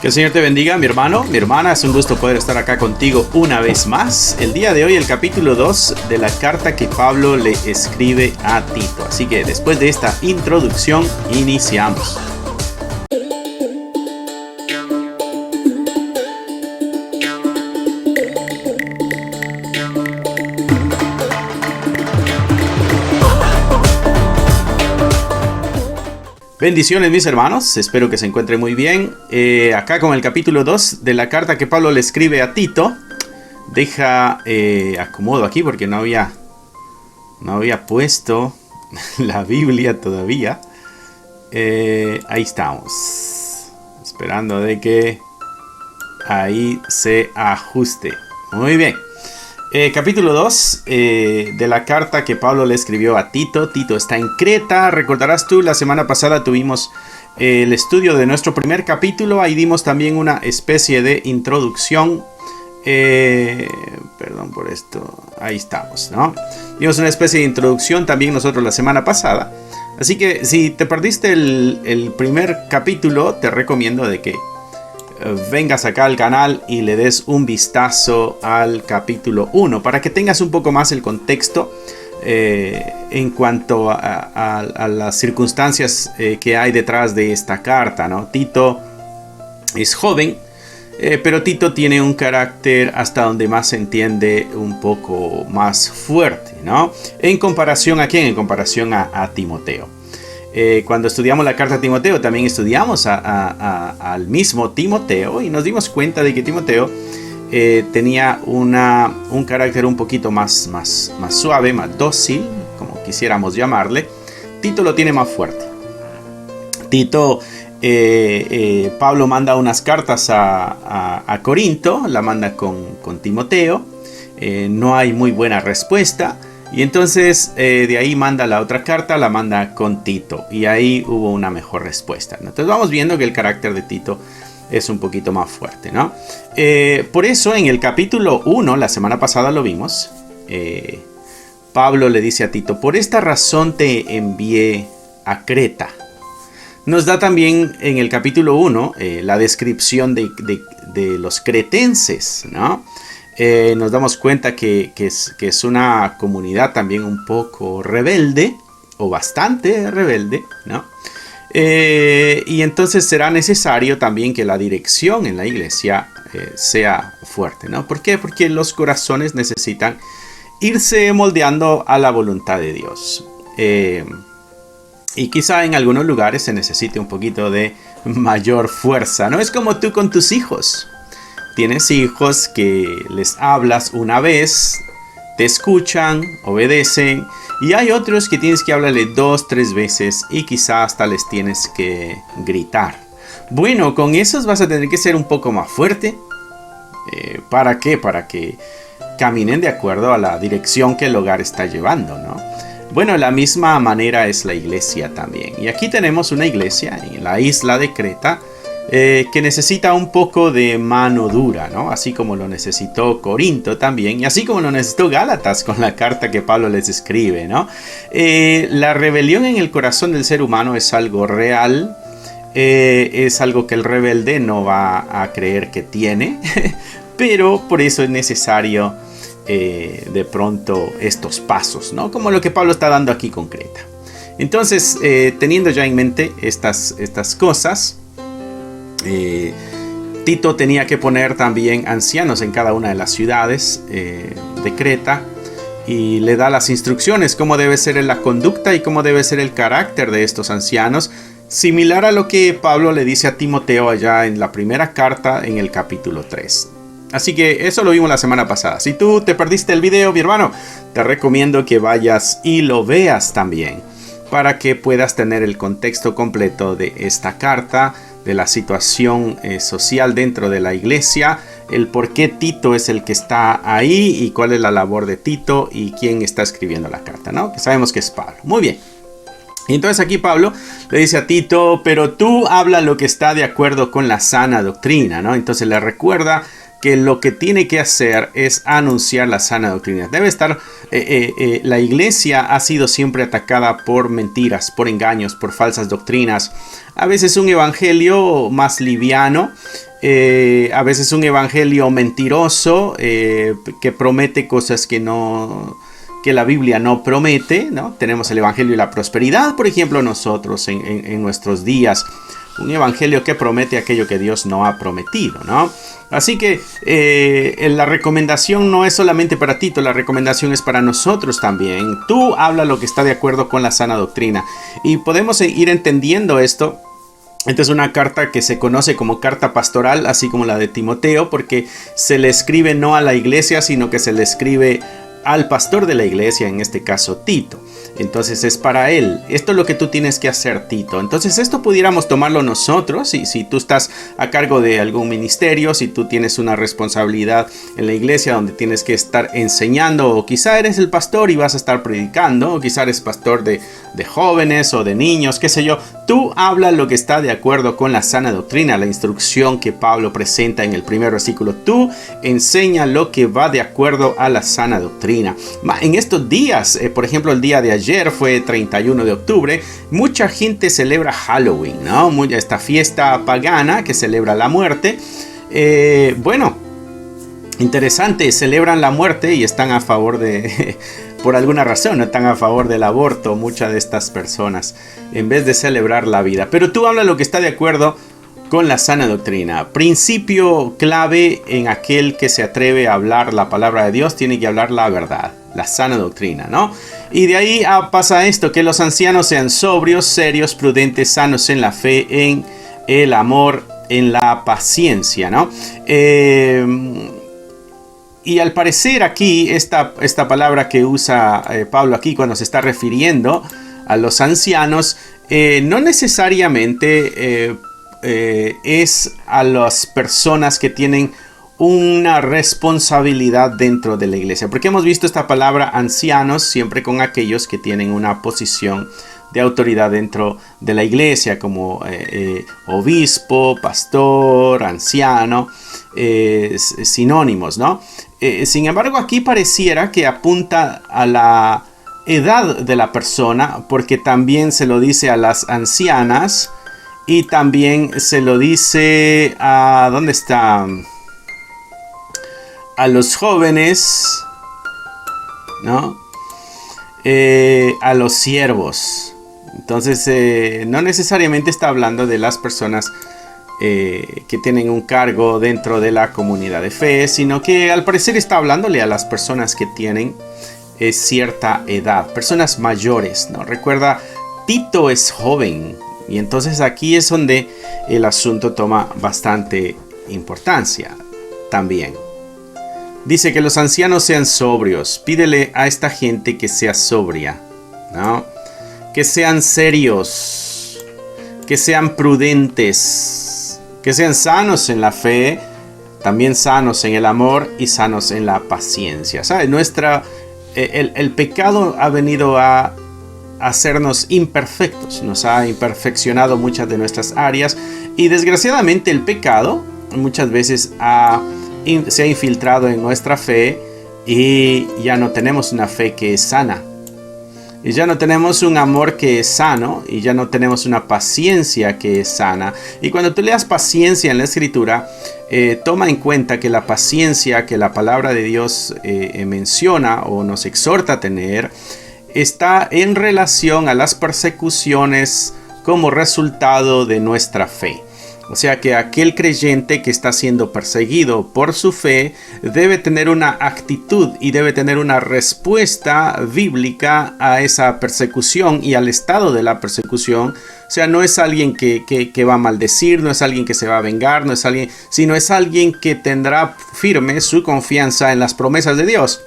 Que el Señor te bendiga, mi hermano, mi hermana. Es un gusto poder estar acá contigo una vez más. El día de hoy, el capítulo 2 de la carta que Pablo le escribe a Tito. Así que después de esta introducción, iniciamos. Bendiciones, mis hermanos, espero que se encuentren muy bien. Acá con el capítulo 2 de la carta que Pablo le escribe a Tito. Acomodo aquí porque no había puesto la Biblia todavía. Ahí estamos, esperando de que ahí se ajuste. Muy bien. Capítulo 2 de la carta que Pablo le escribió a Tito. Tito está en Creta. Recordarás tú, la semana pasada tuvimos el estudio de nuestro primer capítulo. Ahí dimos también una especie de introducción. Perdón por esto. Ahí estamos, ¿no? Dimos una especie de introducción también nosotros la semana pasada. Así que si te perdiste el primer capítulo, te recomiendo de que vengas acá al canal y le des un vistazo al capítulo 1 para que tengas un poco más el contexto en cuanto a las circunstancias que hay detrás de esta carta, ¿no? Tito es joven, pero Tito tiene un carácter, hasta donde más se entiende, un poco más fuerte, ¿no? ¿En comparación a quién? En comparación a Timoteo. Cuando estudiamos la carta a Timoteo, también estudiamos al mismo Timoteo y nos dimos cuenta de que Timoteo tenía un carácter un poquito más suave, más dócil, como quisiéramos llamarle. Tito lo tiene más fuerte. Tito, Pablo manda unas cartas a Corinto, la manda con Timoteo, no hay muy buena respuesta. Y entonces de ahí manda la otra carta, la manda con Tito. Y ahí hubo una mejor respuesta, ¿no? Entonces vamos viendo que el carácter de Tito es un poquito más fuerte, ¿no? Por eso en el capítulo 1, la semana pasada lo vimos, Pablo le dice a Tito: por esta razón te envié a Creta. Nos da también en el capítulo 1 la descripción de los cretenses, ¿no? Nos damos cuenta que es una comunidad también un poco rebelde, o bastante rebelde, ¿no? Y entonces será necesario también que la dirección en la iglesia sea fuerte, ¿no? ¿Por qué? Porque los corazones necesitan irse moldeando a la voluntad de Dios. Y quizá en algunos lugares se necesite un poquito de mayor fuerza, ¿no? Es como tú con tus hijos. Tienes hijos que les hablas una vez, te escuchan, obedecen. Y hay otros que tienes que hablarle 2, 3 veces y quizá hasta les tienes que gritar. Bueno, con esos vas a tener que ser un poco más fuerte. ¿Para qué? Para que caminen de acuerdo a la dirección que el hogar está llevando, ¿no? Bueno, la misma manera es la iglesia también. Y aquí tenemos una iglesia en la isla de Creta, que necesita un poco de mano dura, ¿no? Así como lo necesitó Corinto también, y así como lo necesitó Gálatas con la carta que Pablo les escribe, ¿no? La rebelión en el corazón del ser humano es algo real, es algo que el rebelde no va a creer que tiene, pero por eso es necesario de pronto estos pasos, ¿no? Como lo que Pablo está dando aquí con Creta. Entonces, teniendo ya en mente estas cosas, Tito tenía que poner también ancianos en cada una de las ciudades de Creta, y le da las instrucciones, cómo debe ser la conducta y cómo debe ser el carácter de estos ancianos, similar a lo que Pablo le dice a Timoteo allá en la primera carta en el capítulo 3. Así que eso lo vimos la semana pasada. Si tú te perdiste el video, mi hermano, te recomiendo que vayas y lo veas también, para que puedas tener el contexto completo de esta carta, de la situación social dentro de la iglesia, el por qué Tito es el que está ahí y cuál es la labor de Tito y quién está escribiendo la carta, ¿no? Que sabemos que es Pablo. Muy bien. Y entonces aquí Pablo le dice a Tito: pero tú habla lo que está de acuerdo con la sana doctrina, ¿no? Entonces le recuerda que lo que tiene que hacer es anunciar la sana doctrina. Debe estar, la iglesia ha sido siempre atacada por mentiras, por engaños, por falsas doctrinas. A veces un evangelio más liviano, a veces un evangelio mentiroso que promete cosas que la Biblia no promete, ¿no? Tenemos el evangelio de la prosperidad, por ejemplo, nosotros en nuestros días. Un evangelio que promete aquello que Dios no ha prometido, ¿no? Así que la recomendación no es solamente para Tito, la recomendación es para nosotros también. Tú habla lo que está de acuerdo con la sana doctrina. Y podemos ir entendiendo esto. Esta es una carta que se conoce como carta pastoral, así como la de Timoteo, porque se le escribe no a la iglesia, sino que se le escribe al pastor de la iglesia, en este caso Tito. Entonces es para él. Esto es lo que tú tienes que hacer, Tito. Entonces esto pudiéramos tomarlo nosotros. Y si tú estás a cargo de algún ministerio, si tú tienes una responsabilidad en la iglesia donde tienes que estar enseñando, o quizá eres el pastor y vas a estar predicando, o quizá eres pastor de jóvenes o de niños, qué sé yo, tú habla lo que está de acuerdo con la sana doctrina, la instrucción que Pablo presenta en el primer versículo. Tú enseña lo que va de acuerdo a la sana doctrina. En estos días, por ejemplo, el día de ayer fue 31 de octubre, mucha gente celebra Halloween, ¿no? Esta fiesta pagana que celebra la muerte. Bueno, interesante, celebran la muerte y están a favor de... por alguna razón, no están a favor del aborto muchas de estas personas, en vez de celebrar la vida. Pero tú habla lo que está de acuerdo con la sana doctrina. Principio clave en aquel que se atreve a hablar la palabra de Dios, tiene que hablar la verdad, la sana doctrina, ¿no? Y de ahí pasa esto, que los ancianos sean sobrios, serios, prudentes, sanos en la fe, en el amor, en la paciencia, ¿no? Y al parecer aquí, esta palabra que usa Pablo aquí cuando se está refiriendo a los ancianos, no necesariamente es a las personas que tienen una responsabilidad dentro de la iglesia. Porque hemos visto esta palabra ancianos siempre con aquellos que tienen una posición de autoridad dentro de la iglesia, como obispo, pastor, anciano, sinónimos, ¿no? Sin embargo, aquí pareciera que apunta a la edad de la persona, porque también se lo dice a las ancianas y también se lo dice a... ¿dónde está? A los jóvenes, ¿no? A los siervos. Entonces, no necesariamente está hablando de las personas que tienen un cargo dentro de la comunidad de fe, sino que al parecer está hablándole a las personas que tienen cierta edad, personas mayores, ¿no? Recuerda, Tito es joven, y entonces aquí es donde el asunto toma bastante importancia también. Dice que los ancianos sean sobrios. Pídele a esta gente que sea sobria, ¿no? Que sean serios, que sean prudentes, que sean sanos en la fe, también sanos en el amor y sanos en la paciencia. ¿Sabes? El pecado ha venido a hacernos imperfectos, nos ha imperfeccionado muchas de nuestras áreas, y desgraciadamente el pecado muchas veces se ha infiltrado en nuestra fe y ya no tenemos una fe que es sana. Y ya no tenemos un amor que es sano, y ya no tenemos una paciencia que es sana. Y cuando tú leas paciencia en la Escritura, toma en cuenta que la paciencia que la palabra de Dios menciona o nos exhorta a tener, está en relación a las persecuciones como resultado de nuestra fe. O sea que aquel creyente que está siendo perseguido por su fe debe tener una actitud y debe tener una respuesta bíblica a esa persecución y al estado de la persecución. O sea, no es alguien que va a maldecir, no es alguien que se va a vengar, sino es alguien que tendrá firme su confianza en las promesas de Dios,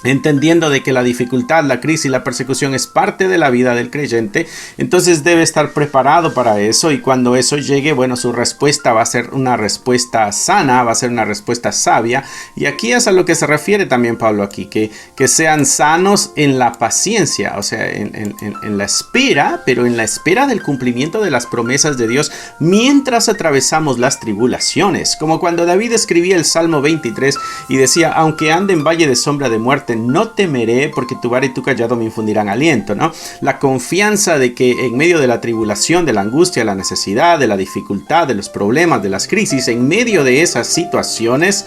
entendiendo de que la dificultad, la crisis y la persecución es parte de la vida del creyente. Entonces debe estar preparado para eso, y cuando eso llegue, bueno, su respuesta va a ser una respuesta sana, va a ser una respuesta sabia. Y aquí es a lo que se refiere también Pablo aquí, que sean sanos en la paciencia, o sea, en la espera, pero en la espera del cumplimiento de las promesas de Dios mientras atravesamos las tribulaciones. Como cuando David escribía el Salmo 23 y decía: aunque ande en valle de sombra de muerte, parte, no temeré porque tu vara y tu callado me infundirán aliento, ¿no? La confianza de que en medio de la tribulación, de la angustia, de la necesidad, de la dificultad, de los problemas, de las crisis, en medio de esas situaciones,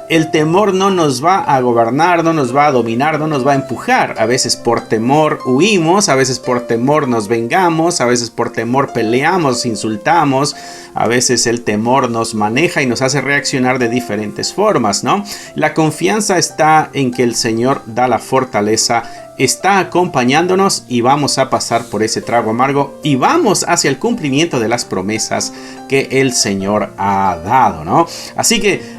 el temor no nos va a gobernar, no nos va a dominar, no nos va a empujar. A veces por temor huimos, a veces por temor nos vengamos, a veces por temor peleamos, insultamos, a veces el temor nos maneja y nos hace reaccionar de diferentes formas, ¿no? La confianza está en que el Señor da la fortaleza, está acompañándonos y vamos a pasar por ese trago amargo y vamos hacia el cumplimiento de las promesas que el Señor ha dado, ¿no? Así que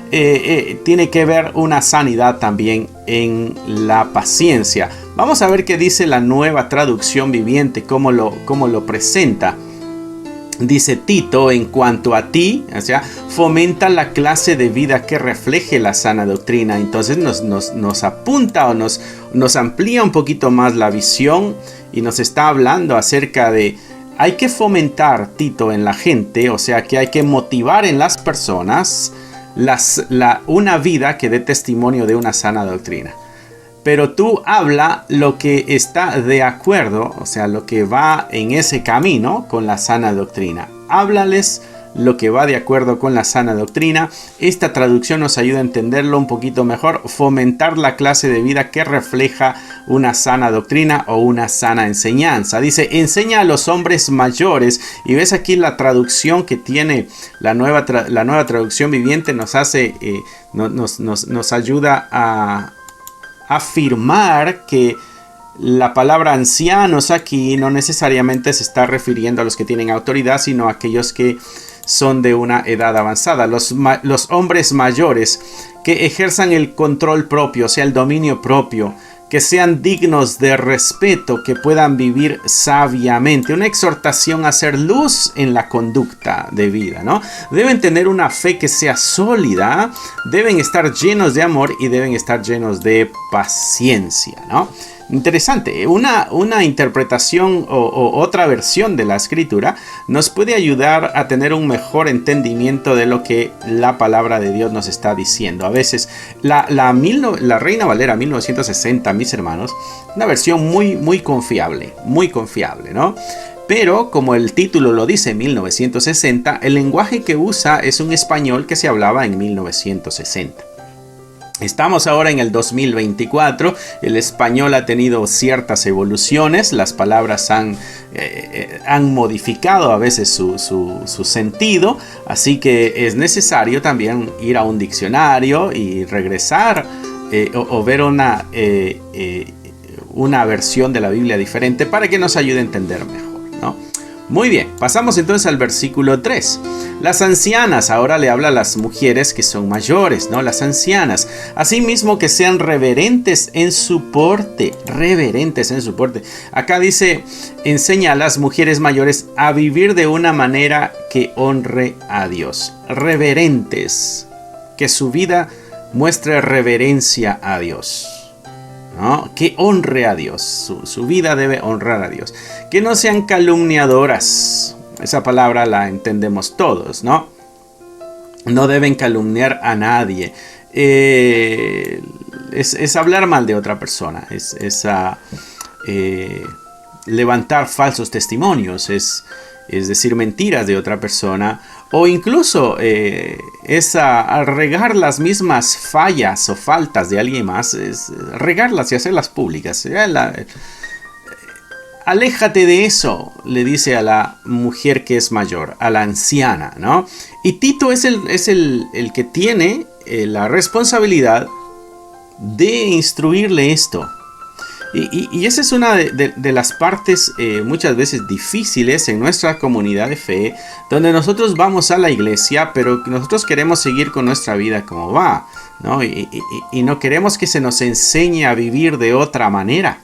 tiene que ver una sanidad también en la paciencia. Vamos a ver qué dice la Nueva Traducción Viviente, cómo lo presenta. Dice Tito, en cuanto a ti, o sea, fomenta la clase de vida que refleje la sana doctrina. Entonces nos apunta o nos amplía un poquito más la visión y nos está hablando acerca de hay que fomentar, Tito, en la gente, o sea que hay que motivar en las personas una vida que dé testimonio de una sana doctrina. Pero tú habla lo que está de acuerdo, o sea, lo que va en ese camino con la sana doctrina. Háblales lo que va de acuerdo con la sana doctrina. Esta traducción nos ayuda a entenderlo un poquito mejor. Fomentar la clase de vida que refleja una sana doctrina o una sana enseñanza. Dice, enseña a los hombres mayores. Y ves aquí la traducción que tiene la nueva traducción viviente. Nos hace, nos ayuda a afirmar que la palabra ancianos aquí no necesariamente se está refiriendo a los que tienen autoridad, sino a aquellos que son de una edad avanzada. Los hombres mayores que ejerzan el control propio, o sea, el dominio propio, que sean dignos de respeto, que puedan vivir sabiamente. Una exhortación a hacer luz en la conducta de vida, ¿no? Deben tener una fe que sea sólida, deben estar llenos de amor y deben estar llenos de paciencia, ¿no? Interesante, una interpretación o otra versión de la escritura nos puede ayudar a tener un mejor entendimiento de lo que la palabra de Dios nos está diciendo. A veces la Reina Valera 1960, mis hermanos, una versión muy confiable, ¿no? Pero como el título lo dice, 1960, el lenguaje que usa es un español que se hablaba en 1960. Estamos ahora en el 2024, el español ha tenido ciertas evoluciones, las palabras han modificado a veces su sentido, así que es necesario también ir a un diccionario y regresar o ver una versión de la Biblia diferente para que nos ayude a entender mejor, ¿no? Muy bien, pasamos entonces al versículo 3. Las ancianas, ahora le habla a las mujeres que son mayores, ¿no? Las ancianas, asimismo que sean reverentes en su porte, Acá dice, enseña a las mujeres mayores a vivir de una manera que honre a Dios. Reverentes, que su vida muestre reverencia a Dios, ¿no? Que honre a Dios, su vida debe honrar a Dios. Que no sean calumniadoras, esa palabra la entendemos todos, ¿no? No deben calumniar a nadie. Es hablar mal de otra persona, es levantar falsos testimonios, es decir mentiras de otra persona, o incluso es a regar las mismas fallas o faltas de alguien más, es regarlas y hacerlas públicas. Aléjate de eso, le dice a la mujer que es mayor, a la anciana, ¿no? Y Tito es el que tiene la responsabilidad de instruirle esto. Y esa es una de las partes muchas veces difíciles en nuestra comunidad de fe, donde nosotros vamos a la iglesia, pero nosotros queremos seguir con nuestra vida como va, ¿no? Y no queremos que se nos enseñe a vivir de otra manera.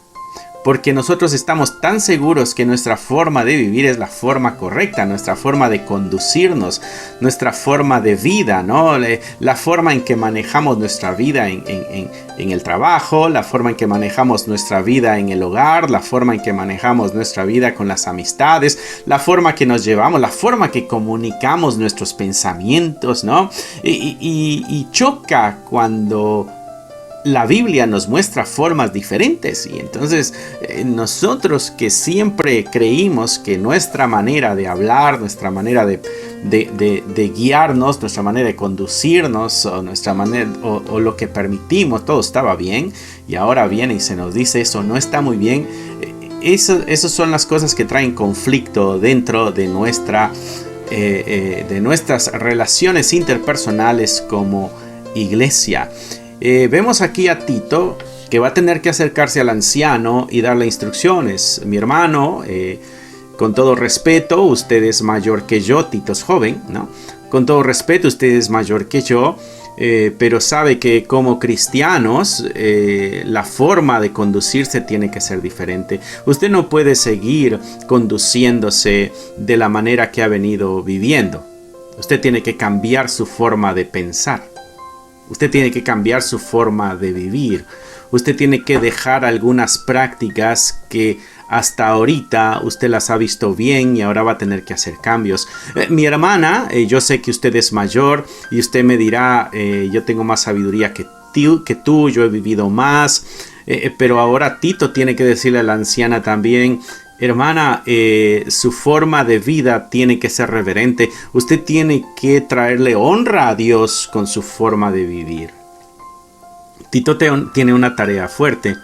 Porque nosotros estamos tan seguros que nuestra forma de vivir es la forma correcta, nuestra forma de conducirnos, nuestra forma de vida, ¿no? La forma en que manejamos nuestra vida en el trabajo, la forma en que manejamos nuestra vida en el hogar, la forma en que manejamos nuestra vida con las amistades, la forma que nos llevamos, la forma que comunicamos nuestros pensamientos, ¿no? Y choca cuando la Biblia nos muestra formas diferentes, y entonces nosotros que siempre creímos que nuestra manera de hablar, nuestra manera de guiarnos, nuestra manera de conducirnos, o nuestra manera o lo que permitimos, todo estaba bien, y ahora viene y se nos dice eso no está muy bien. Esas son las cosas que traen conflicto dentro de nuestras relaciones interpersonales como iglesia. Vemos aquí a Tito, que va a tener que acercarse al anciano y darle instrucciones. Mi hermano, con todo respeto, usted es mayor que yo. Tito es joven, ¿no? Con todo respeto, usted es mayor que yo, pero sabe que como cristianos la forma de conducirse tiene que ser diferente. Usted no puede seguir conduciéndose de la manera que ha venido viviendo. Usted tiene que cambiar su forma de pensar. Usted tiene que cambiar su forma de vivir. Usted tiene que dejar algunas prácticas que hasta ahorita usted las ha visto bien y ahora va a tener que hacer cambios. Mi hermana, yo sé que usted es mayor y usted me dirá, yo tengo más sabiduría que tú, yo he vivido más. Pero ahora Tito tiene que decirle a la anciana también: hermana, su forma de vida tiene que ser reverente. Usted tiene que traerle honra a Dios con su forma de vivir. Tito tiene una tarea fuerte.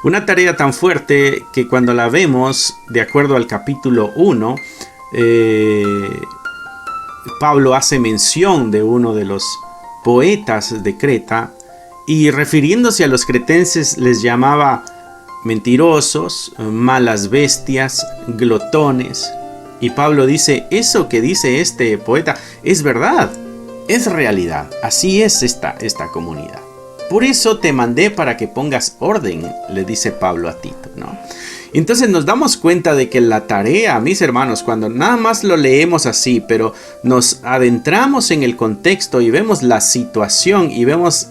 Una tarea tan fuerte que cuando la vemos, de acuerdo al capítulo 1, Pablo hace mención de uno de los poetas de Creta, y refiriéndose a los cretenses les llamaba mentirosos, malas bestias, glotones. Y Pablo dice, eso que dice este poeta es verdad, es realidad. Así es esta comunidad. Por eso te mandé para que pongas orden, le dice Pablo a Tito, ¿no? Entonces nos damos cuenta de que la tarea, mis hermanos, cuando nada más lo leemos así, pero nos adentramos en el contexto y vemos la situación y vemos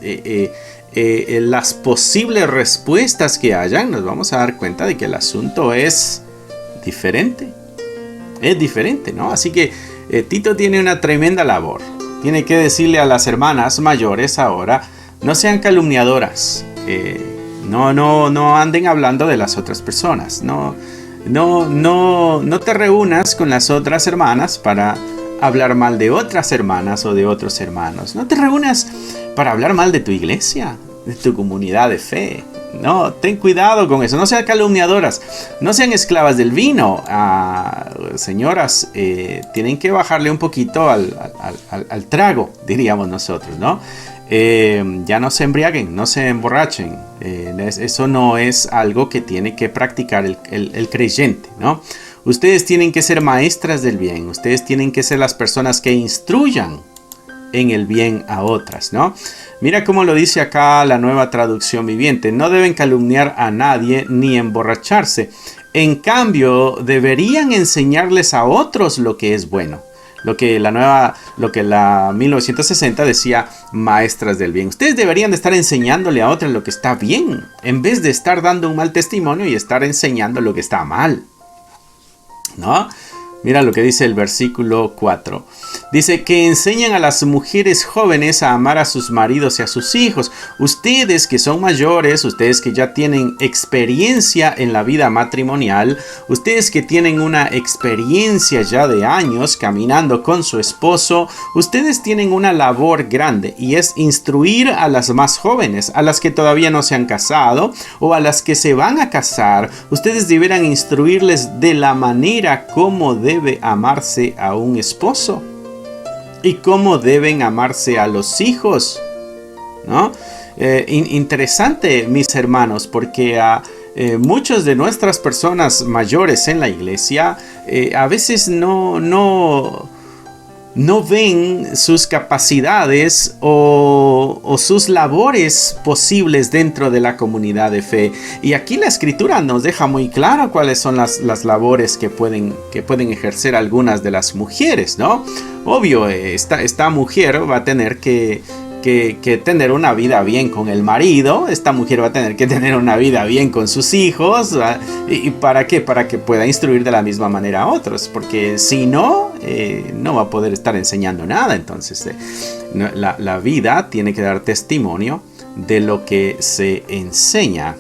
las posibles respuestas que hayan, nos vamos a dar cuenta de que el asunto es diferente. Es diferente, ¿no? Así que Tito tiene una tremenda labor. Tiene que decirle a las hermanas mayores ahora: no sean calumniadoras. No anden hablando de las otras personas. No te reúnas con las otras hermanas para hablar mal de otras hermanas o de otros hermanos. No te reúnas para hablar mal de tu iglesia, de tu comunidad de fe. No, ten cuidado con eso. No sean calumniadoras. No sean esclavas del vino. Señoras, tienen que bajarle un poquito al trago, diríamos nosotros, ¿no? Ya no se embriaguen, no se emborrachen. Eso no es algo que tiene que practicar el creyente, ¿no? Ustedes tienen que ser maestras del bien. Ustedes tienen que ser las personas que instruyan en el bien a otras, ¿no? Mira cómo lo dice acá la Nueva Traducción Viviente: no deben calumniar a nadie ni emborracharse. En cambio, deberían enseñarles a otros lo que es bueno. Lo que la 1960 decía maestras del bien. Ustedes deberían de estar enseñándole a otros lo que está bien, en vez de estar dando un mal testimonio y estar enseñando lo que está mal, ¿no? Mira lo que dice el versículo 4. Dice que enseñan a las mujeres jóvenes a amar a sus maridos y a sus hijos. Ustedes que son mayores, ustedes que ya tienen experiencia en la vida matrimonial, ustedes que tienen una experiencia ya de años caminando con su esposo, ustedes tienen una labor grande, y es instruir a las más jóvenes, a las que todavía no se han casado o a las que se van a casar. Ustedes deberán instruirles de la manera como debe amarse a un esposo y cómo deben amarse a los hijos, ¿no? Interesante, mis hermanos, porque muchos de nuestras personas mayores en la iglesia a veces no ven sus capacidades o sus labores posibles dentro de la comunidad de fe. Y aquí la Escritura nos deja muy claro cuáles son las labores que pueden ejercer algunas de las mujeres, ¿no? Obvio, esta mujer va a tener que tener una vida bien con el marido. Esta mujer va a tener que tener una vida bien con sus hijos. ¿Y para qué? Para que pueda instruir de la misma manera a otros. Porque si no, no va a poder estar enseñando nada. Entonces, la vida tiene que dar testimonio de lo que se enseña.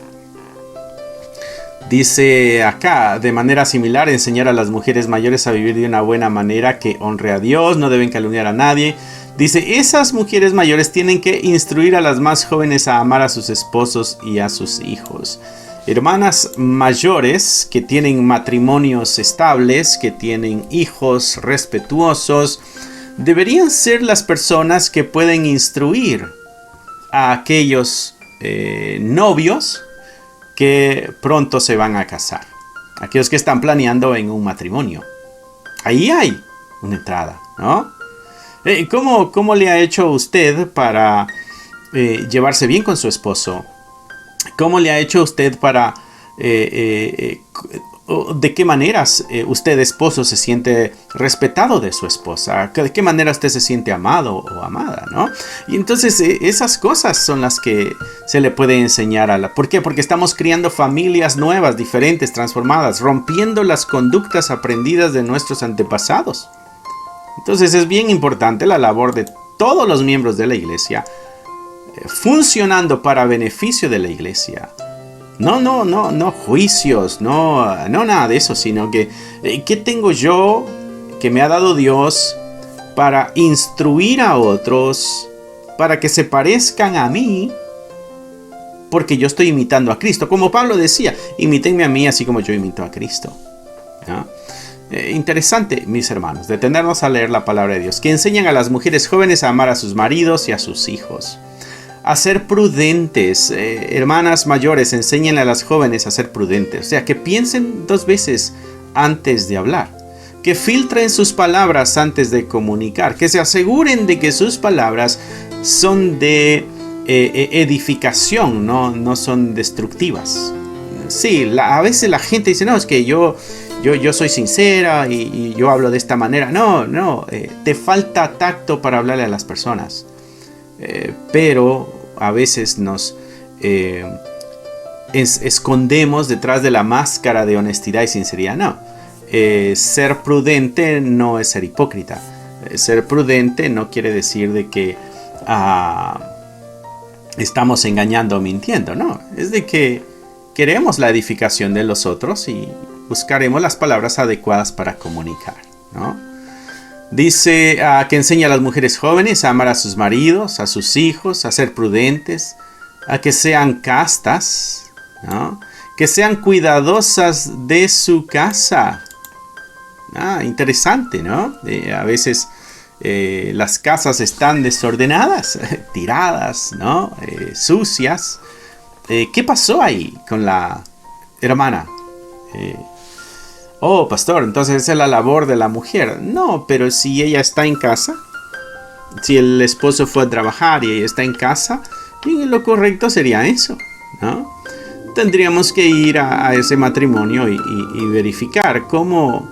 Dice acá, de manera similar, enseñar a las mujeres mayores a vivir de una buena manera que honre a Dios, no deben calumniar a nadie. Dice, esas mujeres mayores tienen que instruir a las más jóvenes a amar a sus esposos y a sus hijos. Hermanas mayores que tienen matrimonios estables, que tienen hijos respetuosos, deberían ser las personas que pueden instruir a aquellos novios que pronto se van a casar. Aquellos que están planeando en un matrimonio. Ahí hay una entrada, ¿no? ¿Cómo le ha hecho usted para llevarse bien con su esposo? ¿Cómo le ha hecho usted para... ¿De qué maneras usted, esposo, se siente respetado de su esposa? ¿De qué manera usted se siente amado o amada, ¿no? Y entonces esas cosas son las que se le puede enseñar a la... ¿Por qué? Porque estamos criando familias nuevas, diferentes, transformadas, rompiendo las conductas aprendidas de nuestros antepasados. Entonces es bien importante la labor de todos los miembros de la iglesia, funcionando para beneficio de la iglesia. No juicios, no nada de eso, sino que ¿qué tengo yo que me ha dado Dios para instruir a otros, para que se parezcan a mí? Porque yo estoy imitando a Cristo. Como Pablo decía, imítenme a mí así como yo imito a Cristo, ¿no? Interesante, mis hermanos, detenernos a leer la palabra de Dios, que enseñan a las mujeres jóvenes a amar a sus maridos y a sus hijos. A ser prudentes. Hermanas mayores, enseñen a las jóvenes a ser prudentes. O sea, que piensen 2 veces antes de hablar. Que filtren sus palabras antes de comunicar. Que se aseguren de que sus palabras son de edificación, no son destructivas. Sí, a veces la gente dice, no, es que yo soy sincera y yo hablo de esta manera. No, te falta tacto para hablarle a las personas. Pero a veces nos escondemos detrás de la máscara de honestidad y sinceridad. No, ser prudente no es ser hipócrita. Ser prudente no quiere decir de que estamos engañando o mintiendo. No, es de que queremos la edificación de los otros y buscaremos las palabras adecuadas para comunicar, ¿no? Dice que enseña a las mujeres jóvenes a amar a sus maridos, a sus hijos, a ser prudentes, a que sean castas, ¿no? Que sean cuidadosas de su casa. Interesante, ¿no? A veces las casas están desordenadas, tiradas, ¿no? Sucias. ¿Qué pasó ahí con la hermana? Pastor, entonces esa es la labor de la mujer. No, pero si ella está en casa, si el esposo fue a trabajar y ella está en casa, lo correcto sería eso, ¿no? Tendríamos que ir a ese matrimonio y verificar cómo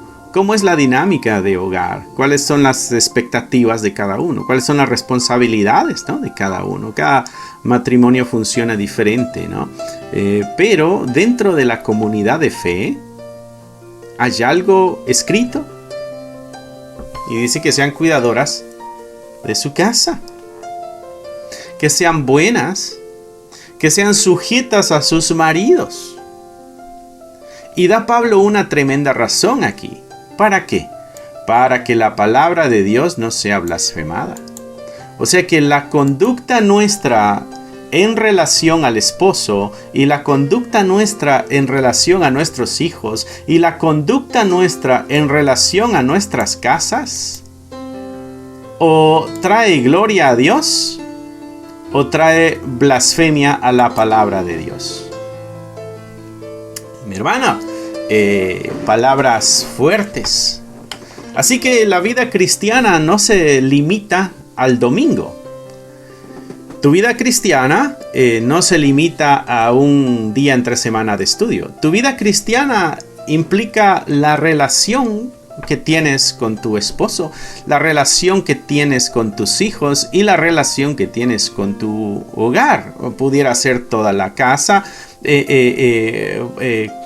es la dinámica de hogar, cuáles son las expectativas de cada uno, cuáles son las responsabilidades, ¿no?, de cada uno. Cada matrimonio funciona diferente, ¿no? Pero dentro de la comunidad de fe, ¿hay algo escrito? Y dice que sean cuidadoras de su casa, que sean buenas, que sean sujetas a sus maridos. Y da Pablo una tremenda razón aquí. ¿Para qué? Para que la palabra de Dios no sea blasfemada. O sea que la conducta nuestra en relación al esposo y la conducta nuestra en relación a nuestros hijos y la conducta nuestra en relación a nuestras casas, o trae gloria a Dios o trae blasfemia a la palabra de Dios. Mi hermana, palabras fuertes. Así que la vida cristiana no se limita al domingo. Tu vida cristiana no se limita a un día entre semana de estudio. Tu vida cristiana implica la relación que tienes con tu esposo, la relación que tienes con tus hijos y la relación que tienes con tu hogar. O pudiera ser toda la casa,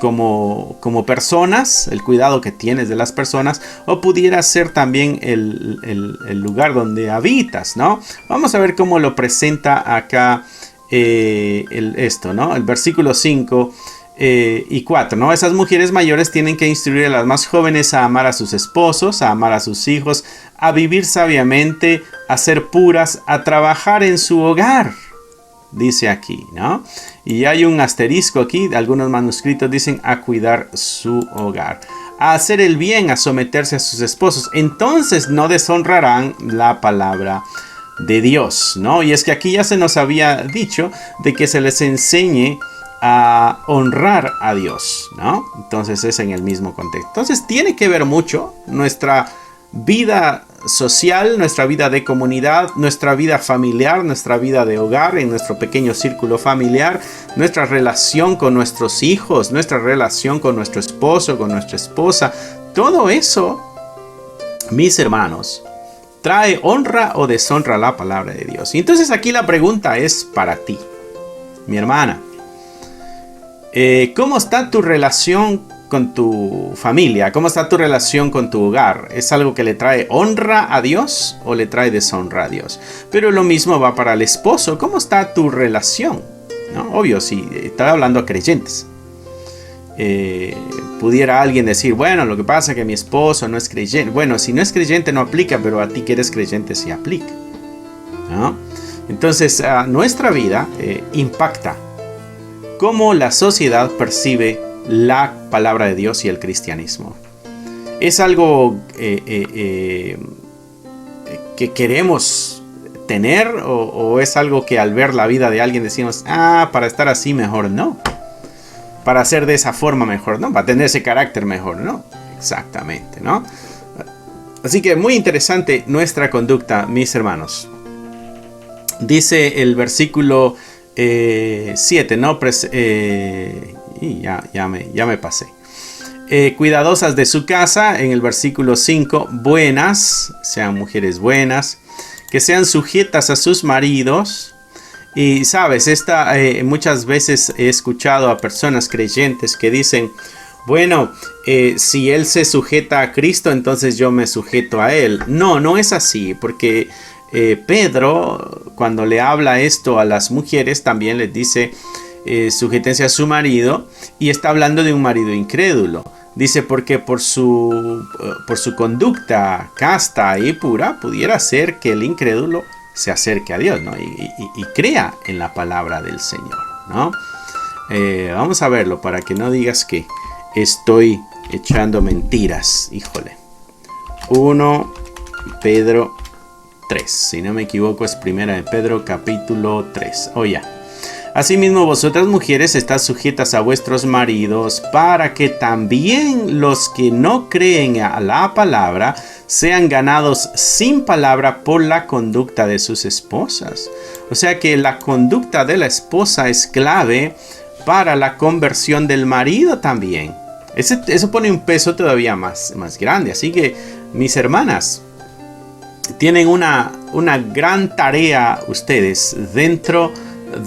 como personas, el cuidado que tienes de las personas, o pudiera ser también el lugar donde habitas, ¿no? Vamos a ver cómo lo presenta acá esto, ¿no? El versículo 5 y 4, ¿no? Esas mujeres mayores tienen que instruir a las más jóvenes a amar a sus esposos, a amar a sus hijos, a vivir sabiamente, a ser puras, a trabajar en su hogar. Dice aquí, ¿no? Y hay un asterisco aquí, algunos manuscritos dicen a cuidar su hogar, a hacer el bien, a someterse a sus esposos. Entonces no deshonrarán la palabra de Dios, ¿no? Y es que aquí ya se nos había dicho de que se les enseñe a honrar a Dios, ¿no? Entonces es en el mismo contexto. Entonces tiene que ver mucho nuestra vida social, nuestra vida de comunidad, nuestra vida familiar, nuestra vida de hogar, en nuestro pequeño círculo familiar, nuestra relación con nuestros hijos, nuestra relación con nuestro esposo, con nuestra esposa. Todo eso, mis hermanos, trae honra o deshonra a la palabra de Dios. Y entonces aquí la pregunta es para ti, mi hermana. ¿Cómo está tu relación con tu familia? ¿Cómo está tu relación con tu hogar? ¿Es algo que le trae honra a Dios o le trae deshonra a Dios? Pero lo mismo va para el esposo. ¿Cómo está tu relación? ¿No? Obvio, si estoy hablando a creyentes. Pudiera alguien decir, bueno, lo que pasa es que mi esposo no es creyente. Bueno, si no es creyente no aplica, pero a ti que eres creyente sí aplica, ¿no? Entonces, nuestra vida impacta cómo la sociedad percibe la palabra de Dios y el cristianismo. ¿Es algo que queremos tener o es algo que al ver la vida de alguien decimos, para estar así mejor no? Para ser de esa forma mejor no, para tener ese carácter mejor no? Exactamente, ¿no? Así que muy interesante nuestra conducta, mis hermanos. Dice el versículo 7, ¿no? Y ya me pasé. Cuidadosas de su casa, en el versículo 5, buenas, sean mujeres buenas, que sean sujetas a sus maridos. Y sabes, muchas veces he escuchado a personas creyentes que dicen, bueno, si él se sujeta a Cristo, entonces yo me sujeto a él. No es así, porque Pedro, cuando le habla esto a las mujeres, también les dice, sujétense a su marido, y está hablando de un marido incrédulo. Dice, porque por su conducta casta y pura, pudiera ser que el incrédulo se acerque a Dios, ¿no? y crea en la palabra del Señor, ¿no? Vamos a verlo para que no digas que estoy echando mentiras. Híjole. 1 Pedro 3. Si no me equivoco, es primera de Pedro, capítulo 3. Ya. Asimismo, vosotras mujeres estad sujetas a vuestros maridos, para que también los que no creen a la palabra sean ganados sin palabra por la conducta de sus esposas. O sea que la conducta de la esposa es clave para la conversión del marido también. Eso pone un peso todavía más grande. Así que, mis hermanas, tienen una gran tarea ustedes dentro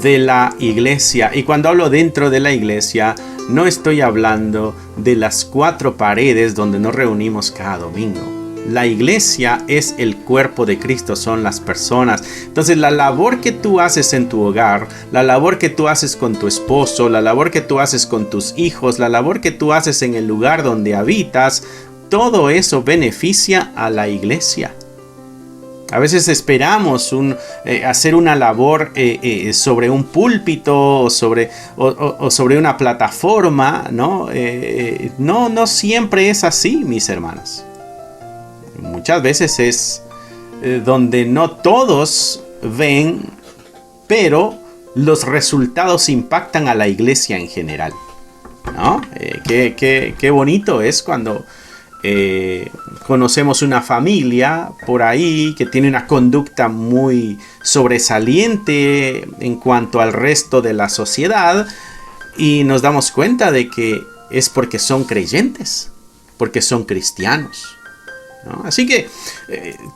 de la iglesia. Y cuando hablo dentro de la iglesia, no estoy hablando de las 4 paredes donde nos reunimos cada domingo. La iglesia es el cuerpo de Cristo, son las personas. Entonces la labor que tú haces en tu hogar, la labor que tú haces con tu esposo, la labor que tú haces con tus hijos, la labor que tú haces en el lugar donde habitas, todo eso beneficia a la iglesia. A veces esperamos hacer una labor sobre un púlpito o sobre una plataforma, ¿no? No siempre es así, mis hermanos. Muchas veces es donde no todos ven, pero los resultados impactan a la iglesia en general, ¿no? Qué bonito es cuando conocemos una familia por ahí que tiene una conducta muy sobresaliente en cuanto al resto de la sociedad y nos damos cuenta de que es porque son creyentes, porque son cristianos, ¿no? Así que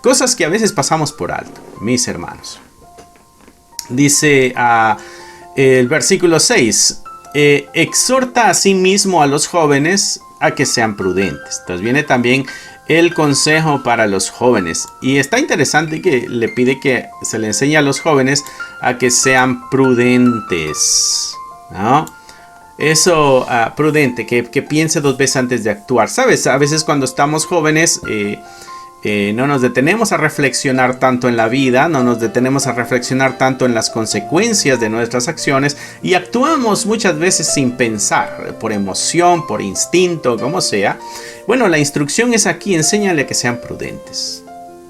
cosas que a veces pasamos por alto, mis hermanos. Dice el versículo 6, exhorta a sí mismo a los jóvenes a que sean prudentes. Entonces viene también el consejo para los jóvenes. Y está interesante que le pide que se le enseñe a los jóvenes a que sean prudentes, ¿no? Eso, prudente, que piense dos veces antes de actuar. ¿Sabes? A veces cuando estamos jóvenes no nos detenemos a reflexionar tanto en la vida, no nos detenemos a reflexionar tanto en las consecuencias de nuestras acciones y actuamos muchas veces sin pensar, por emoción, por instinto, como sea. Bueno, la instrucción es aquí: enséñale a que sean prudentes.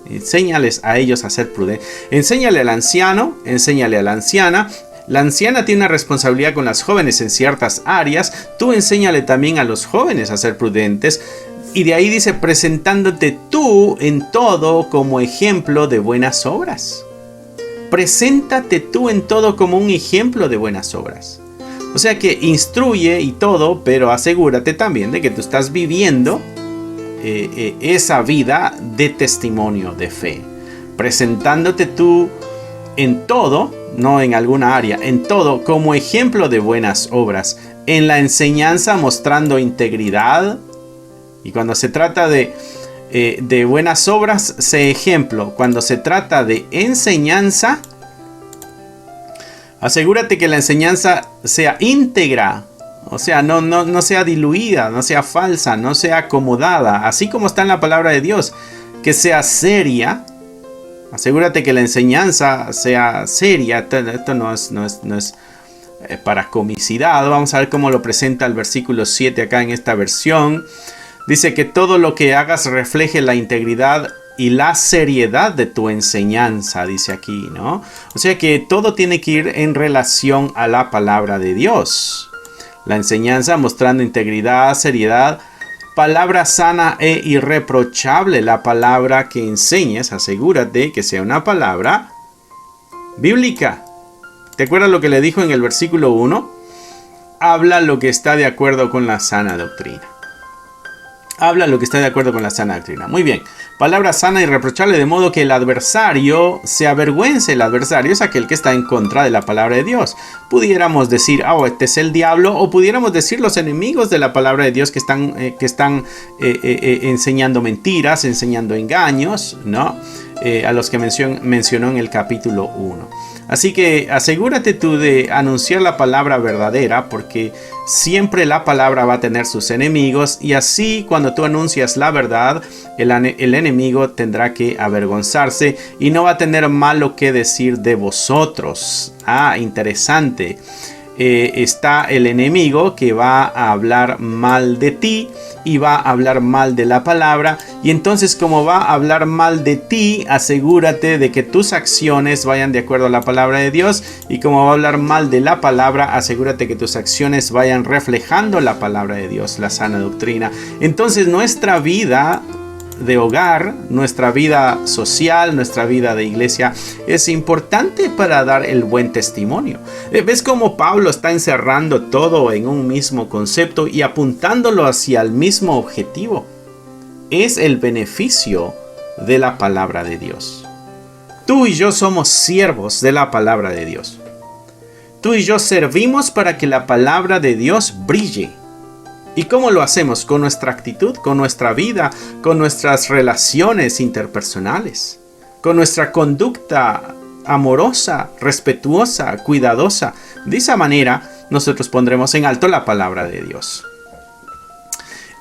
Enséñales a ellos a ser prudentes. Enséñale al anciano, enséñale a la anciana. La anciana tiene una responsabilidad con las jóvenes en ciertas áreas. Tú enséñale también a los jóvenes a ser prudentes. Y de ahí dice: presentándote tú en todo como ejemplo de buenas obras. Preséntate tú en todo como un ejemplo de buenas obras. O sea que instruye y todo, pero asegúrate también de que tú estás viviendo esa vida de testimonio de fe. Presentándote tú en todo, no en alguna área, en todo como ejemplo de buenas obras. En la enseñanza mostrando integridad. Y cuando se trata de buenas obras, sé ejemplo. Cuando se trata de enseñanza, asegúrate que la enseñanza sea íntegra. O sea, no sea diluida, no sea falsa, no sea acomodada. Así como está en la palabra de Dios, que sea seria. Asegúrate que la enseñanza sea seria. Esto no es para comicidad. Vamos a ver cómo lo presenta el versículo 7 acá en esta versión. Dice que todo lo que hagas refleje la integridad y la seriedad de tu enseñanza, dice aquí, ¿no? O sea que todo tiene que ir en relación a la palabra de Dios. La enseñanza mostrando integridad, seriedad, palabra sana e irreprochable. La palabra que enseñes, asegúrate que sea una palabra bíblica. ¿Te acuerdas lo que le dijo en el versículo 1? Habla lo que está de acuerdo con la sana doctrina. Habla lo que está de acuerdo con la sana doctrina. Muy bien. Palabra sana y irreprochable, de modo que el adversario se avergüence. El adversario es aquel que está en contra de la palabra de Dios. Pudiéramos decir, este es el diablo, o pudiéramos decir los enemigos de la palabra de Dios que están enseñando mentiras, enseñando engaños, ¿no? A los que mencionó en el capítulo 1. Así que asegúrate tú de anunciar la palabra verdadera, porque siempre la palabra va a tener sus enemigos, y así cuando tú anuncias la verdad, el enemigo tendrá que avergonzarse y no va a tener malo que decir de vosotros. Interesante. Está el enemigo que va a hablar mal de ti y va a hablar mal de la palabra, y entonces como va a hablar mal de ti, asegúrate de que tus acciones vayan de acuerdo a la palabra de Dios, y como va a hablar mal de la palabra, asegúrate que tus acciones vayan reflejando la palabra de Dios, la sana doctrina. Entonces nuestra vida de hogar, nuestra vida social, nuestra vida de iglesia es importante para dar el buen testimonio. ¿Ves cómo Pablo está encerrando todo en un mismo concepto y apuntándolo hacia el mismo objetivo? Es el beneficio de la palabra de Dios. Tú y yo somos siervos de la palabra de Dios. Tú y yo servimos para que la palabra de Dios brille. ¿Y cómo lo hacemos? Con nuestra actitud, con nuestra vida, con nuestras relaciones interpersonales, con nuestra conducta amorosa, respetuosa, cuidadosa. De esa manera nosotros pondremos en alto la palabra de Dios.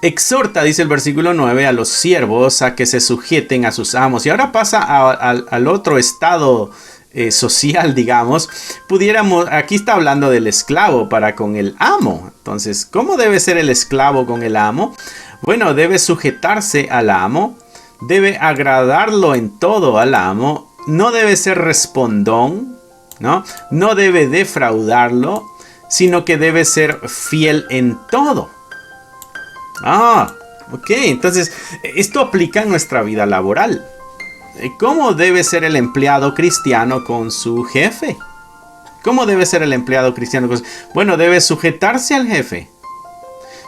Exhorta, dice el versículo 9, a los siervos a que se sujeten a sus amos. Y ahora pasa al otro estado social, digamos. Aquí está hablando del esclavo para con el amo. Entonces, ¿cómo debe ser el esclavo con el amo? Bueno, debe sujetarse al amo, debe agradarlo en todo al amo, no debe ser respondón, no debe defraudarlo, sino que debe ser fiel en todo. Ok, entonces esto aplica en nuestra vida laboral. ¿Cómo debe ser el empleado cristiano con su jefe? ¿Cómo debe ser el empleado cristiano con su... Bueno, debe sujetarse al jefe.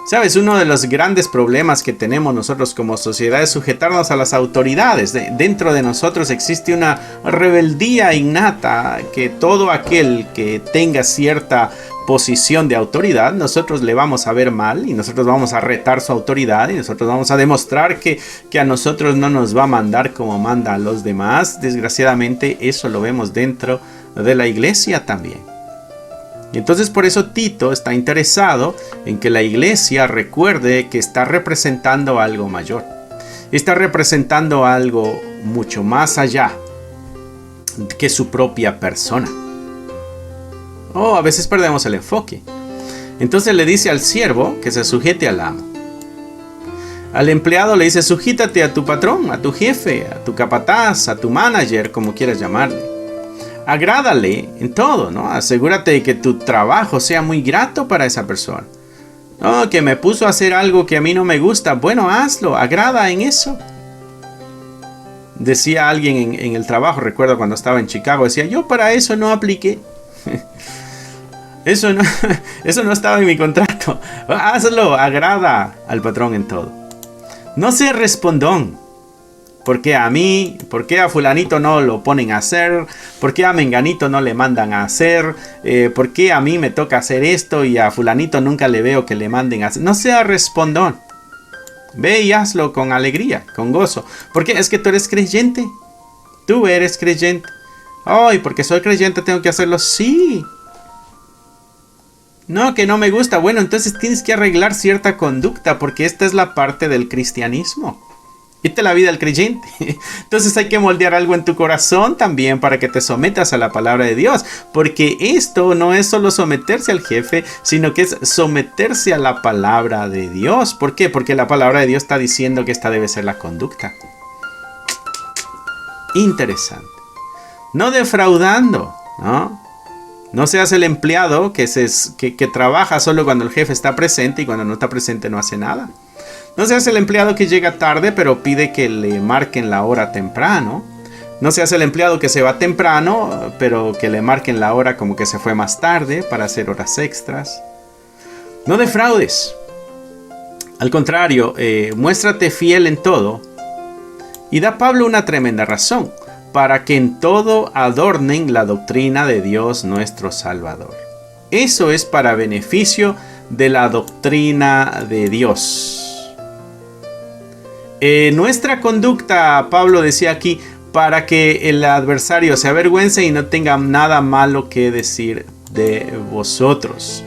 Sabes, uno de los grandes problemas que tenemos nosotros como sociedad es sujetarnos a las autoridades. Dentro de nosotros existe una rebeldía innata que todo aquel que tenga cierta posición de autoridad, nosotros le vamos a ver mal y nosotros vamos a retar su autoridad y nosotros vamos a demostrar que a nosotros no nos va a mandar como manda a los demás. Desgraciadamente eso lo vemos dentro de la iglesia también. Y entonces por eso Tito está interesado en que la iglesia recuerde que está representando algo mayor. Está representando algo mucho más allá que su propia persona. A veces perdemos el enfoque. Entonces le dice al siervo que se sujete al amo. Al empleado le dice, sujétate a tu patrón, a tu jefe, a tu capataz, a tu manager, como quieras llamarle. Agrádale en todo, ¿no? Asegúrate de que tu trabajo sea muy grato para esa persona. No, que me puso a hacer algo que a mí no me gusta. Bueno, hazlo, agrada en eso. Decía alguien en el trabajo, recuerdo cuando estaba en Chicago, decía, yo para eso no apliqué. Eso no estaba en mi contrato. Hazlo, agrada al patrón en todo. No seas respondón. ¿Por qué a mí? ¿Por qué a fulanito no lo ponen a hacer? ¿Por qué a menganito no le mandan a hacer? ¿Por qué a mí me toca hacer esto y a fulanito nunca le veo que le manden a hacer? No sea respondón. Ve y hazlo con alegría, con gozo. ¿Por qué? Es que tú eres creyente. Tú eres creyente. Ay, porque soy creyente tengo que hacerlo. Sí. No, que no me gusta. Bueno, entonces tienes que arreglar cierta conducta porque esta es la parte del cristianismo. Esta es la vida del creyente. Entonces hay que moldear algo en tu corazón también para que te sometas a la palabra de Dios. Porque esto no es solo someterse al jefe, sino que es someterse a la palabra de Dios. ¿Por qué? Porque la palabra de Dios está diciendo que esta debe ser la conducta. Interesante. No defraudando, ¿no? No seas el empleado que trabaja solo cuando el jefe está presente y cuando no está presente no hace nada. No seas el empleado que llega tarde pero pide que le marquen la hora temprano. No seas el empleado que se va temprano pero que le marquen la hora como que se fue más tarde para hacer horas extras. No defraudes. Al contrario, muéstrate fiel en todo. Y da Pablo una tremenda razón. Para que en todo adornen la doctrina de Dios nuestro Salvador. Eso es para beneficio de la doctrina de Dios. Nuestra conducta, Pablo decía aquí, para que el adversario se avergüence y no tenga nada malo que decir de vosotros.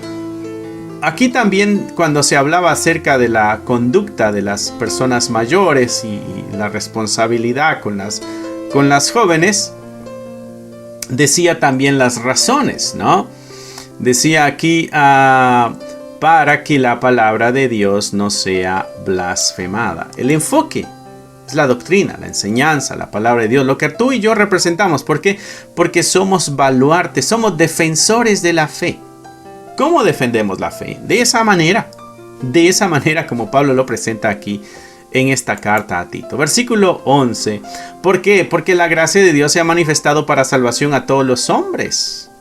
Aquí también cuando se hablaba acerca de la conducta de las personas mayores y la responsabilidad con las jóvenes, decía también las razones, ¿no? Decía aquí, para que la palabra de Dios no sea blasfemada. El enfoque es la doctrina, la enseñanza, la palabra de Dios, lo que tú y yo representamos. ¿Por qué? Porque somos baluartes, somos defensores de la fe. ¿Cómo defendemos la fe? De esa manera como Pablo lo presenta aquí en esta carta a Tito. Versículo 11. ¿Por qué? Porque la gracia de Dios se ha manifestado para salvación a todos los hombres.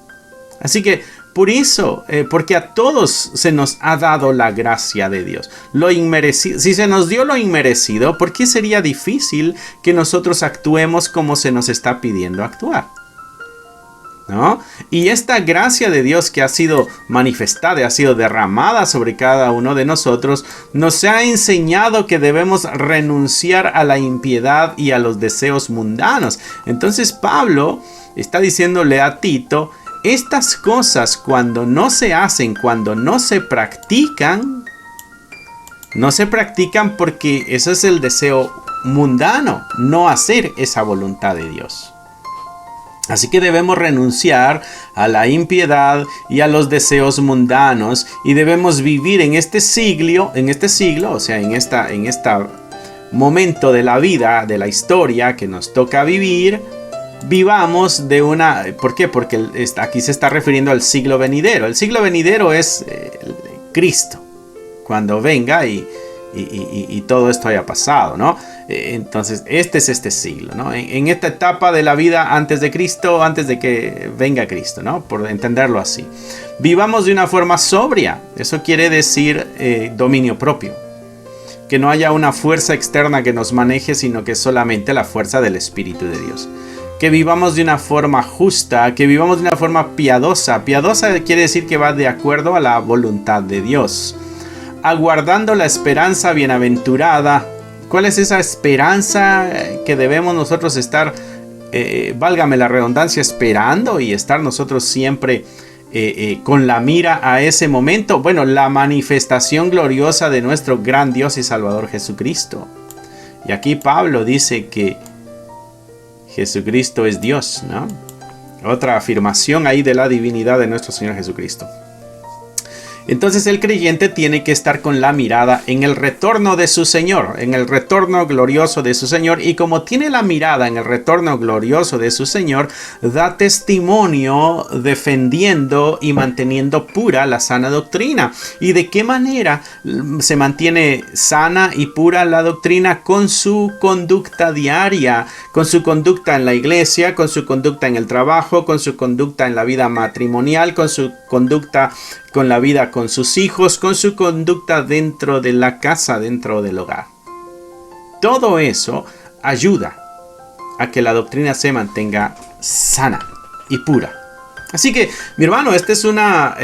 Así que por eso, porque a todos se nos ha dado la gracia de Dios. Lo inmerecido. Si se nos dio lo inmerecido, ¿por qué sería difícil que nosotros actuemos como se nos está pidiendo actuar? ¿No? Y esta gracia de Dios que ha sido manifestada, ha sido derramada sobre cada uno de nosotros, nos ha enseñado que debemos renunciar a la impiedad y a los deseos mundanos. Entonces Pablo está diciéndole a Tito, estas cosas cuando no se hacen, cuando no se practican porque eso es el deseo mundano, no hacer esa voluntad de Dios. Así que debemos renunciar a la impiedad y a los deseos mundanos y debemos vivir en este siglo, o sea, en este momento de la vida, de la historia que nos toca vivir, vivamos de una... ¿Por qué? Porque aquí se está refiriendo al siglo venidero. El siglo venidero es Cristo, cuando venga y y todo esto haya pasado, ¿no? Entonces, este es este siglo, ¿no? En esta etapa de la vida antes de Cristo, antes de que venga Cristo, ¿no? Por entenderlo así. Vivamos de una forma sobria. Eso quiere decir dominio propio. Que no haya una fuerza externa que nos maneje, sino que solamente la fuerza del Espíritu de Dios. Que vivamos de una forma justa, que vivamos de una forma piadosa. Piadosa quiere decir que va de acuerdo a la voluntad de Dios. Aguardando la esperanza bienaventurada. ¿Cuál es esa esperanza que debemos nosotros estar, válgame la redundancia, esperando y estar nosotros siempre con la mira a ese momento? Bueno, la manifestación gloriosa de nuestro gran Dios y Salvador Jesucristo. Y aquí Pablo dice que Jesucristo es Dios, ¿no? Otra afirmación ahí de la divinidad de nuestro Señor Jesucristo. Entonces el creyente tiene que estar con la mirada en el retorno de su Señor, en el retorno glorioso de su Señor. Y como tiene la mirada en el retorno glorioso de su Señor, da testimonio defendiendo y manteniendo pura la sana doctrina. ¿Y de qué manera se mantiene sana y pura la doctrina? Con su conducta diaria, con su conducta en la iglesia, con su conducta en el trabajo, con su conducta en la vida matrimonial, con su conducta con la vida con sus hijos, con su conducta dentro de la casa, dentro del hogar. Todo eso ayuda a que la doctrina se mantenga sana y pura. Así que, mi hermano, esta es una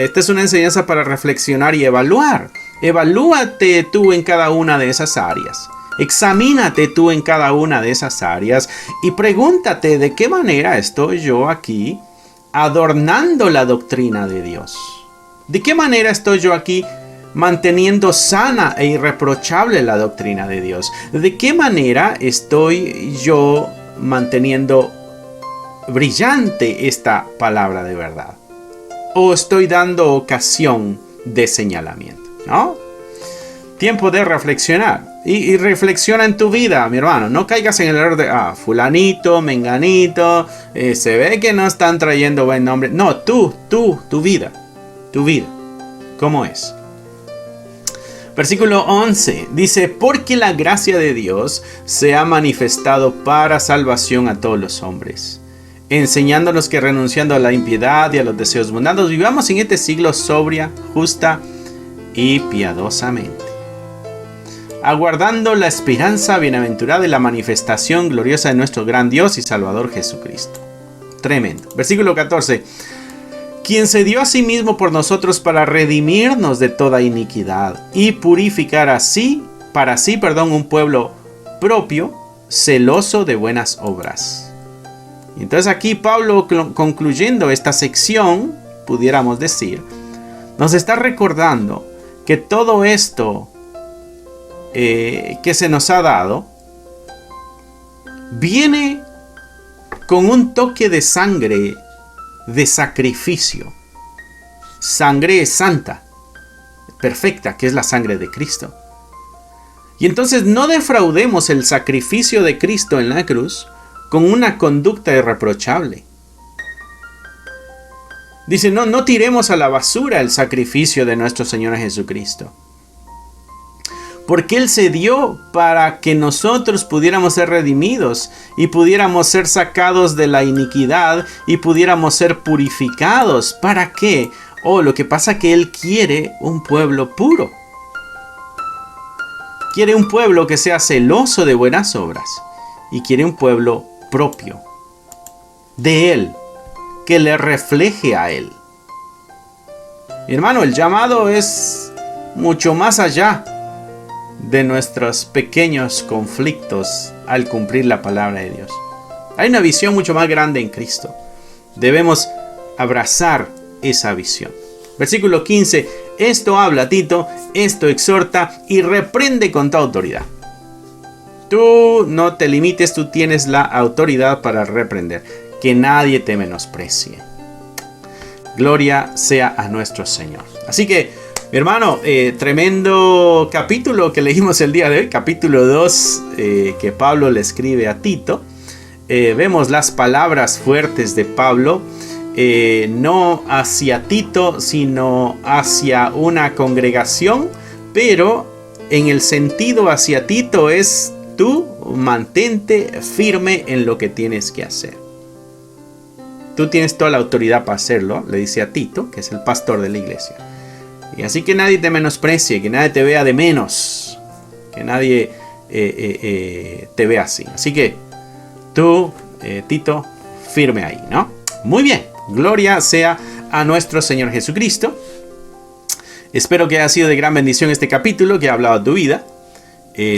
enseñanza para reflexionar y evaluar. Evalúate tú en cada una de esas áreas. Examínate tú en cada una de esas áreas y pregúntate de qué manera estoy yo aquí adornando la doctrina de Dios. ¿De qué manera estoy yo aquí manteniendo sana e irreprochable la doctrina de Dios? ¿De qué manera estoy yo manteniendo brillante esta palabra de verdad? ¿O estoy dando ocasión de señalamiento? ¿No? Tiempo de reflexionar. Y reflexiona en tu vida, mi hermano. No caigas en el error de, fulanito, menganito, se ve que no están trayendo buen nombre. No, tu vida. Tu vida, ¿cómo es? Versículo 11 dice: porque la gracia de Dios se ha manifestado para salvación a todos los hombres, enseñándonos que renunciando a la impiedad y a los deseos mundanos, vivamos en este siglo sobria, justa y piadosamente, aguardando la esperanza bienaventurada y la manifestación gloriosa de nuestro gran Dios y Salvador Jesucristo. Tremendo. Versículo 14. Quien se dio a sí mismo por nosotros para redimirnos de toda iniquidad y purificar para sí, un pueblo propio, celoso de buenas obras. Y entonces aquí Pablo, concluyendo esta sección, pudiéramos decir, nos está recordando que todo esto que se nos ha dado viene con un toque de sangre, de sacrificio. Sangre santa, perfecta, que es la sangre de Cristo. Y entonces no defraudemos el sacrificio de Cristo en la cruz con una conducta irreprochable. Dice, no tiremos a la basura el sacrificio de nuestro Señor Jesucristo. Porque Él se dio para que nosotros pudiéramos ser redimidos y pudiéramos ser sacados de la iniquidad y pudiéramos ser purificados. ¿Para qué? Lo que pasa es que Él quiere un pueblo puro. Quiere un pueblo que sea celoso de buenas obras. Y quiere un pueblo propio de Él, que le refleje a Él. Mi hermano, el llamado es mucho más allá de nuestros pequeños conflictos al cumplir la palabra de Dios. Hay una visión mucho más grande en Cristo. Debemos abrazar esa visión. Versículo 15. Esto habla, Tito, esto exhorta y reprende con toda autoridad. Tú no te limites, tú tienes la autoridad para reprender. Que nadie te menosprecie. Gloria sea a nuestro Señor. Así que, mi hermano, tremendo capítulo que leímos el día de hoy, capítulo 2, que Pablo le escribe a Tito. Vemos las palabras fuertes de Pablo, no hacia Tito, sino hacia una congregación, pero en el sentido hacia Tito es: tú mantente firme en lo que tienes que hacer. Tú tienes toda la autoridad para hacerlo, le dice a Tito, que es el pastor de la iglesia. Y así que nadie te menosprecie, que nadie te vea de menos, que nadie te vea así. Así que tú, Tito, firme ahí, ¿no? Muy bien, gloria sea a nuestro Señor Jesucristo. Espero que haya sido de gran bendición este capítulo que ha hablado de tu vida.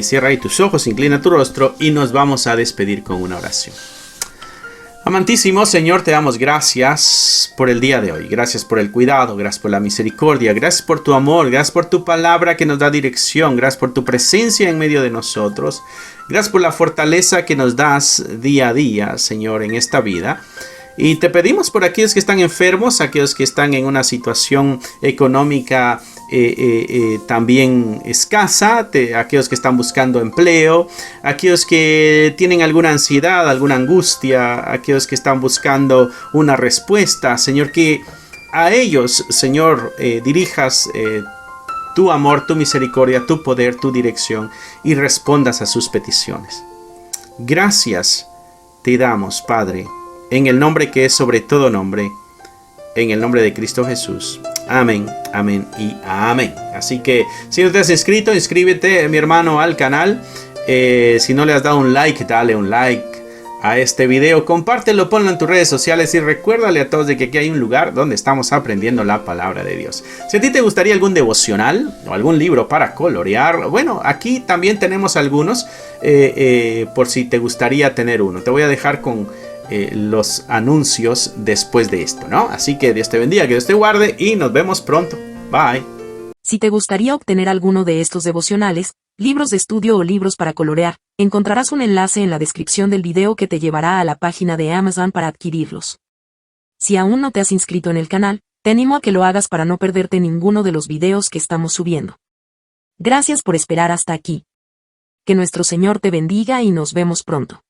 Cierra ahí tus ojos, inclina tu rostro y nos vamos a despedir con una oración. Amantísimo Señor, te damos gracias por el día de hoy. Gracias por el cuidado, gracias por la misericordia, gracias por tu amor, gracias por tu palabra que nos da dirección, gracias por tu presencia en medio de nosotros, gracias por la fortaleza que nos das día a día, Señor, en esta vida. Y te pedimos por aquellos que están enfermos, aquellos que están en una situación económica también escasa, aquellos que están buscando empleo, aquellos que tienen alguna ansiedad, alguna angustia, aquellos que están buscando una respuesta, Señor, que a ellos, Señor, dirijas tu amor, tu misericordia, tu poder, tu dirección y respondas a sus peticiones. Gracias te damos, Padre, en el nombre que es sobre todo nombre, en el nombre de Cristo Jesús. Amén, amén y amén. Así que si no te has inscrito, inscríbete, mi hermano, al canal. Si no le has dado un like, dale un like a este video. Compártelo, ponlo en tus redes sociales y recuérdale a todos de que aquí hay un lugar donde estamos aprendiendo la palabra de Dios. Si a ti te gustaría algún devocional o algún libro para colorear, bueno, aquí también tenemos algunos por si te gustaría tener uno. Te voy a dejar con los anuncios después de esto, ¿no? Así que Dios te bendiga, que Dios te guarde y nos vemos pronto. Bye. Si te gustaría obtener alguno de estos devocionales, libros de estudio o libros para colorear, encontrarás un enlace en la descripción del video que te llevará a la página de Amazon para adquirirlos. Si aún no te has inscrito en el canal, te animo a que lo hagas para no perderte ninguno de los videos que estamos subiendo. Gracias por esperar hasta aquí. Que nuestro Señor te bendiga y nos vemos pronto.